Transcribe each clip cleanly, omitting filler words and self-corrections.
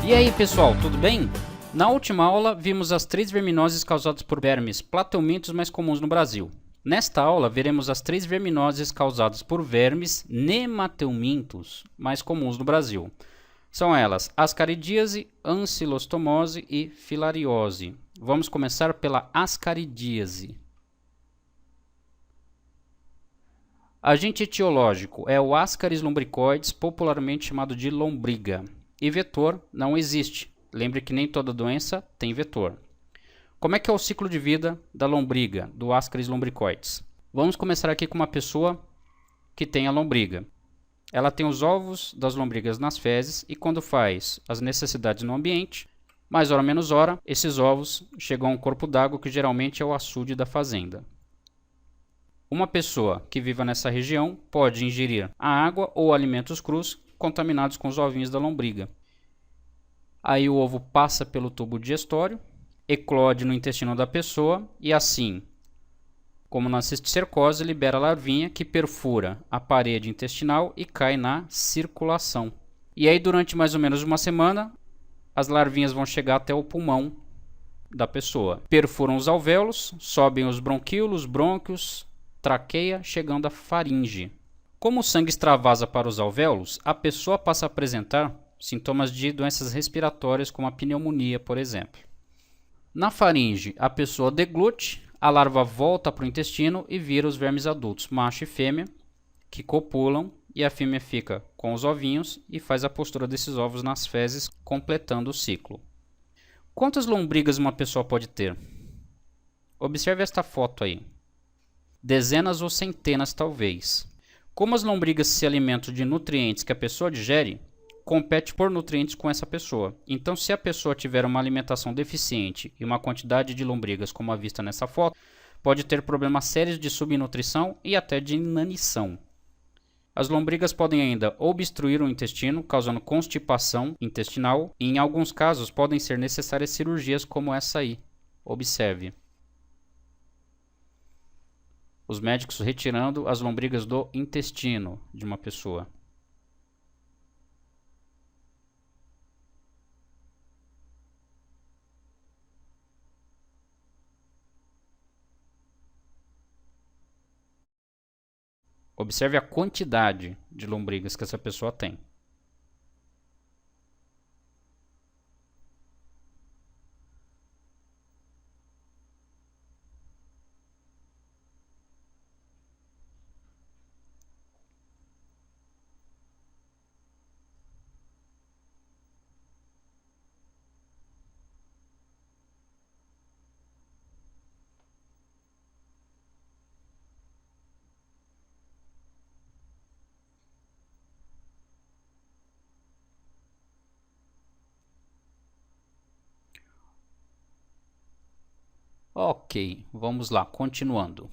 E aí pessoal, tudo bem? Na última aula vimos as 3 verminoses causadas por vermes plateumintos mais comuns no Brasil. Nesta aula veremos as 3 verminoses causadas por vermes nemateumintos mais comuns no Brasil. São elas ascaridíase, ancilostomose e filariose. Vamos começar pela ascaridíase. Agente etiológico é o Ascaris lumbricoides, popularmente chamado de lombriga. E vetor não existe. Lembre que nem toda doença tem vetor. Como é que é o ciclo de vida da lombriga, do Ascaris lumbricoides? Vamos começar aqui com uma pessoa que tem a lombriga. Ela tem os ovos das lombrigas nas fezes e quando faz as necessidades no ambiente, mais hora menos hora, esses ovos chegam a um corpo d'água que geralmente é o açude da fazenda. Uma pessoa que viva nessa região pode ingerir a água ou alimentos crus contaminados com os ovinhos da lombriga. Aí o ovo passa pelo tubo digestório, eclode no intestino da pessoa e assim, como na cisticercose, libera a larvinha que perfura a parede intestinal e cai na circulação. E aí durante mais ou menos uma semana, as larvinhas vão chegar até o pulmão da pessoa. Perfuram os alvéolos, sobem os bronquíolos, brônquios, traqueia, chegando à faringe. Como o sangue extravasa para os alvéolos, a pessoa passa a apresentar sintomas de doenças respiratórias, como a pneumonia, por exemplo. Na faringe, a pessoa deglute, a larva volta para o intestino e vira os vermes adultos, macho e fêmea, que copulam, e a fêmea fica com os ovinhos e faz a postura desses ovos nas fezes, completando o ciclo. Quantas lombrigas uma pessoa pode ter? Observe esta foto aí. Dezenas ou centenas, talvez. Como as lombrigas se alimentam de nutrientes que a pessoa digere, compete por nutrientes com essa pessoa. Então, se a pessoa tiver uma alimentação deficiente e uma quantidade de lombrigas como a vista nessa foto, pode ter problemas sérios de subnutrição e até de inanição. As lombrigas podem ainda obstruir o intestino, causando constipação intestinal, e em alguns casos podem ser necessárias cirurgias como essa aí. Observe. Os médicos retirando as lombrigas do intestino de uma pessoa. Observe a quantidade de lombrigas que essa pessoa tem. Ok, vamos lá, continuando.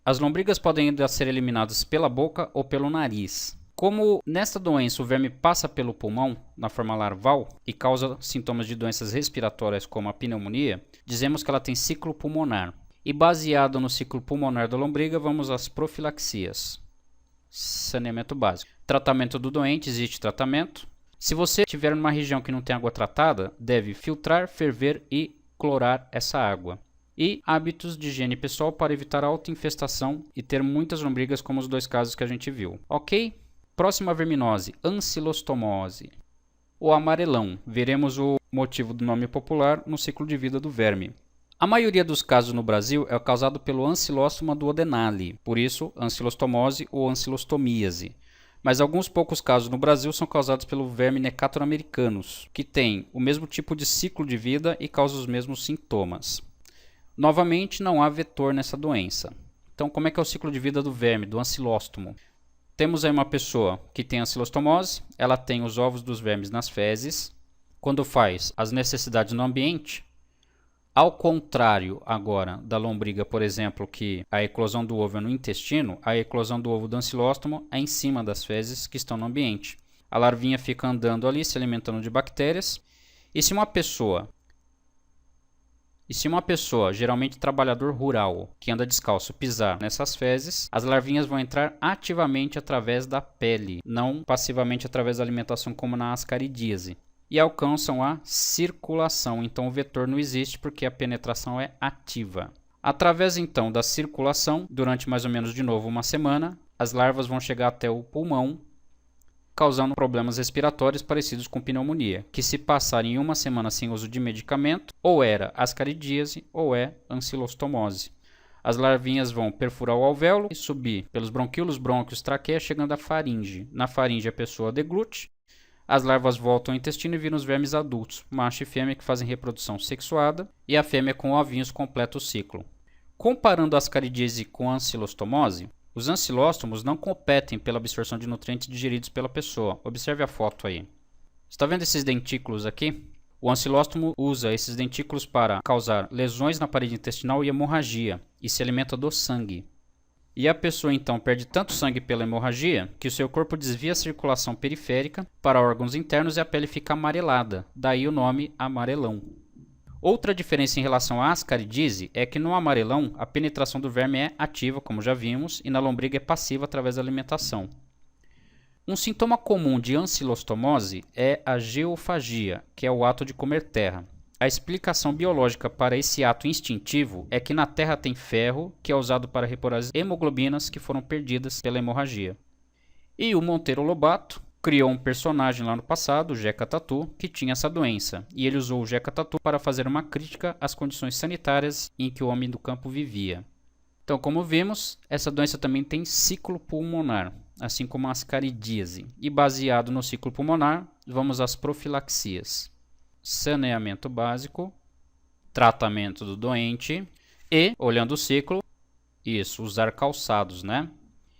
As lombrigas podem ainda ser eliminadas pela boca ou pelo nariz. Como nesta doença o verme passa pelo pulmão, na forma larval, e causa sintomas de doenças respiratórias como a pneumonia, dizemos que ela tem ciclo pulmonar. E baseado no ciclo pulmonar da lombriga, vamos às profilaxias. Saneamento básico. Tratamento do doente, existe tratamento. Se você estiver numa região que não tem água tratada, deve filtrar, ferver e clorar essa água. E hábitos de higiene pessoal para evitar autoinfestação e ter muitas lombrigas como os 2 casos que a gente viu. Ok? Próxima verminose, ancilostomose. O amarelão. Veremos o motivo do nome popular no ciclo de vida do verme. A maioria dos casos no Brasil é causado pelo Ancylostoma duodenale, por isso ancilostomose ou ancilostomíase. Mas alguns poucos casos no Brasil são causados pelo verme Necator americanus, que tem o mesmo tipo de ciclo de vida e causa os mesmos sintomas. Novamente, não há vetor nessa doença. Então, como é que é o ciclo de vida do verme, do ancilóstomo? Temos aí uma pessoa que tem ancilostomose, ela tem os ovos dos vermes nas fezes. Quando faz as necessidades no ambiente, ao contrário agora da lombriga, por exemplo, que a eclosão do ovo é no intestino, a eclosão do ovo do ancilóstomo é em cima das fezes que estão no ambiente. A larvinha fica andando ali, se alimentando de bactérias. E se uma pessoa, geralmente trabalhador rural, que anda descalço, pisar nessas fezes, as larvinhas vão entrar ativamente através da pele, não passivamente através da alimentação como na ascaridíase. e alcançam a circulação. Então o vetor não existe porque a penetração é ativa. Através então da circulação, durante mais ou menos de novo uma semana, as larvas vão chegar até o pulmão, causando problemas respiratórios parecidos com pneumonia, que se passarem uma semana sem uso de medicamento, ou era ascaridíase ou é ancilostomose. As larvinhas vão perfurar o alvéolo e subir pelos bronquíolos, brônquios, traqueia, chegando à faringe. Na faringe a pessoa deglute, as larvas voltam ao intestino e viram os vermes adultos, macho e fêmea, que fazem reprodução sexuada, e a fêmea com ovinhos completa o ciclo. Comparando a ascaridíase com a ancilostomose, os ancilóstomos não competem pela absorção de nutrientes digeridos pela pessoa. Observe a foto aí. Está vendo esses dentículos aqui? O ancilóstomo usa esses dentículos para causar lesões na parede intestinal e hemorragia, e se alimenta do sangue. E a pessoa então perde tanto sangue pela hemorragia que o seu corpo desvia a circulação periférica para órgãos internos e a pele fica amarelada, daí o nome amarelão. Outra diferença em relação à ascaridíase é que no amarelão a penetração do verme é ativa, como já vimos, e na lombriga é passiva através da alimentação. Um sintoma comum de ancilostomose é a geofagia, que é o ato de comer terra. A explicação biológica para esse ato instintivo é que na terra tem ferro, que é usado para repor as hemoglobinas que foram perdidas pela hemorragia. E o Monteiro Lobato criou um personagem lá no passado, o Jeca Tatu, que tinha essa doença, e ele usou o Jeca Tatu para fazer uma crítica às condições sanitárias em que o homem do campo vivia. Então, como vimos, essa doença também tem ciclo pulmonar, assim como a ascaridíase. E baseado no ciclo pulmonar, vamos às profilaxias. Saneamento básico, tratamento do doente e, olhando o ciclo, usar calçados, né?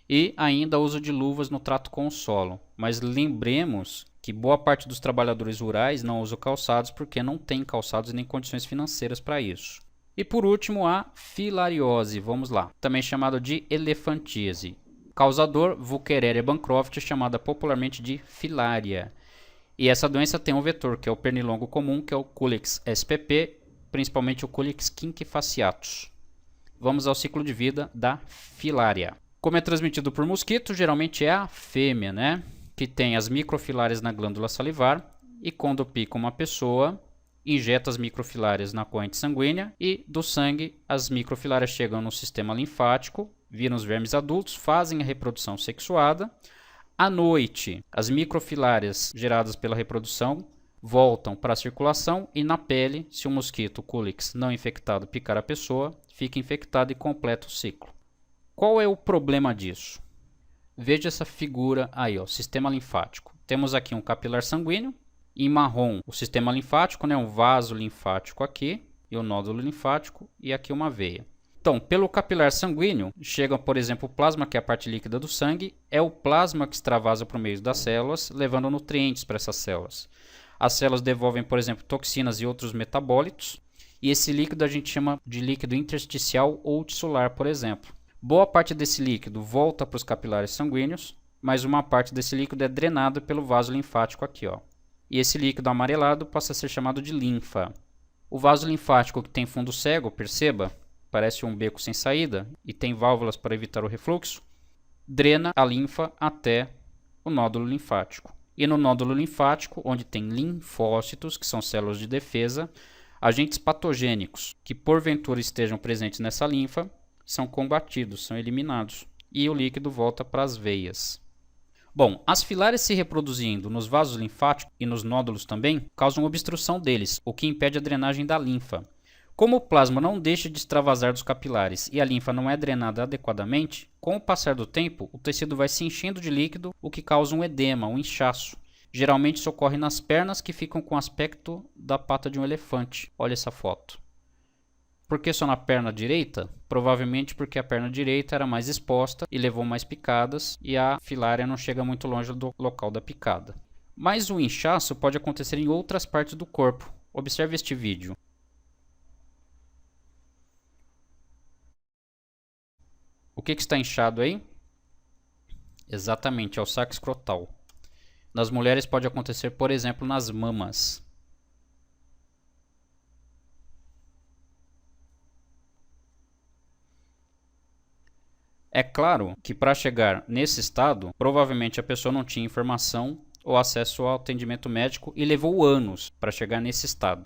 E ainda uso de luvas no trato com o solo. Mas lembremos que boa parte dos trabalhadores rurais não usa calçados porque não tem calçados nem condições financeiras para isso. E por último, a filariose, vamos lá, também chamado de elefantíase. Causador, Wuchereria bancroft, chamada popularmente de filária. E essa doença tem um vetor, que é o pernilongo comum, que é o Culex spp, principalmente o Culex quinquefasciatus. Vamos ao ciclo de vida da filária. Como é transmitido por mosquito, geralmente é a fêmea, né? Que tem as microfilárias na glândula salivar e quando pica uma pessoa, injeta as microfilárias na corrente sanguínea e do sangue as microfilárias chegam no sistema linfático, viram os vermes adultos, fazem a reprodução sexuada. À noite, as microfilárias geradas pela reprodução voltam para a circulação e na pele, se o mosquito Culex não infectado picar a pessoa, fica infectado e completa o ciclo. Qual é o problema disso? Veja essa figura aí, ó, sistema linfático. Temos aqui um capilar sanguíneo, em marrom o sistema linfático, né, um vaso linfático aqui, e o nódulo linfático, e aqui uma veia. Então, pelo capilar sanguíneo, chega, por exemplo, o plasma, que é a parte líquida do sangue, é o plasma que extravasa por meio das células, levando nutrientes para essas células. As células devolvem, por exemplo, toxinas e outros metabólitos, e esse líquido a gente chama de líquido intersticial ou tissular, por exemplo. Boa parte desse líquido volta para os capilares sanguíneos, mas uma parte desse líquido é drenada pelo vaso linfático aqui, ó. E esse líquido amarelado passa a ser chamado de linfa. O vaso linfático que tem fundo cego, perceba, parece um beco sem saída e tem válvulas para evitar o refluxo, drena a linfa até o nódulo linfático. E no nódulo linfático, onde tem linfócitos, que são células de defesa, agentes patogênicos que porventura estejam presentes nessa linfa são combatidos, são eliminados e o líquido volta para as veias. Bom, as filárias se reproduzindo nos vasos linfáticos e nos nódulos também causam obstrução deles, o que impede a drenagem da linfa. Como o plasma não deixa de extravasar dos capilares e a linfa não é drenada adequadamente, com o passar do tempo, o tecido vai se enchendo de líquido, o que causa um edema, um inchaço. Geralmente isso ocorre nas pernas, que ficam com o aspecto da pata de um elefante. Olha essa foto. Por que só na perna direita? Provavelmente porque a perna direita era mais exposta e levou mais picadas e a filária não chega muito longe do local da picada. Mas o inchaço pode acontecer em outras partes do corpo. Observe este vídeo. O que está inchado aí? Exatamente, é o saco escrotal. Nas mulheres pode acontecer, por exemplo, nas mamas. É claro que para chegar nesse estado, provavelmente a pessoa não tinha informação o acesso ao atendimento médico e levou anos para chegar nesse estado.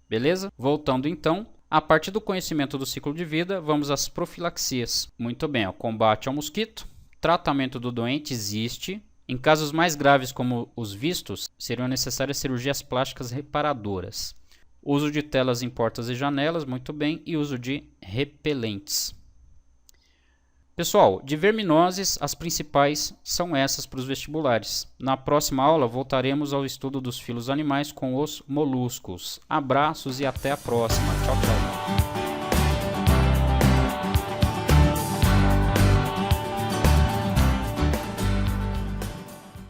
Beleza? Voltando então, a partir do conhecimento do ciclo de vida, vamos às profilaxias. Muito bem, o combate ao mosquito, tratamento do doente existe. Em casos mais graves como os vistos, seriam necessárias cirurgias plásticas reparadoras. Uso de telas em portas e janelas, muito bem, e uso de repelentes. Pessoal, de verminoses, as principais são essas para os vestibulares. Na próxima aula, voltaremos ao estudo dos filos animais com os moluscos. Abraços e até a próxima. Tchau, tchau.